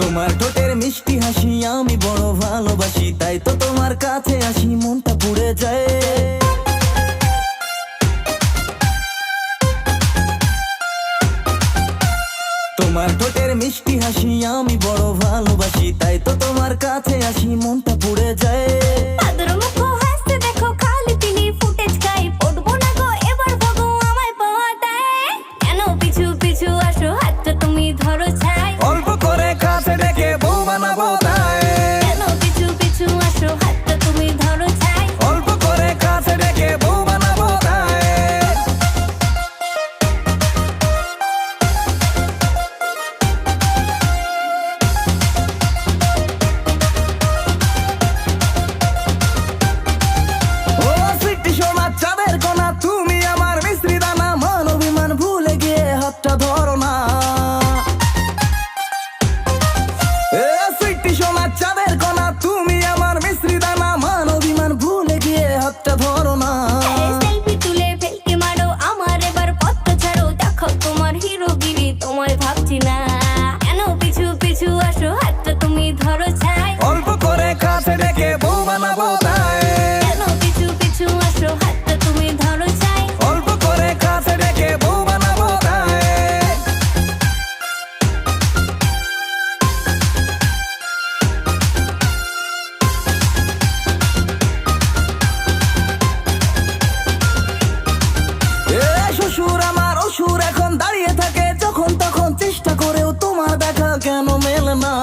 তোমার ঠোঁটের মিষ্টি হাসি আমি বড় ভালোবাসি, তাই তো তোমার কাছে আসি মনটা পুড়ে যায়। তোমার ঠোঁটের মিষ্টি হাসি আমি বড় ভালোবাসি, তাই তো তোমার কাছে আসি মনটা পুড়ে যায়। অল্প করে কাছে ডেকে বউ বানাবো তাই, অল্প করে কাছে ডেকে বউ বানাবো তাই। ও সিটি সোনা চাঁদের কোনা, তুমি আমার মিশ্রি দানা, মান অভিমান ভুলে গিয়ে হাতটা ধরো না। চাঁদের কোনা, তুমি আমার মিশ্রি দানা, মান অভিমান ভুলে গিয়ে হাতটা ধরো না। তোমায় ভাবছি না, কেন পিছু পিছু আসো, হাতটা তুমি ধরো ছাই। অল্প করে কাছে ডেকে বউ বানাবো তাই, কেন পিছু পিছু আসো, হাতটা তুমি ধরো ছাই। অল্প করে কাছে ডেকে বউ বানাবো তাই। শ্বশুর আমার অসুর এখন দাঁড়িয়ে থাকে, যখন তখন চেষ্টা করেও তোমার দেখা কেন মেলে না।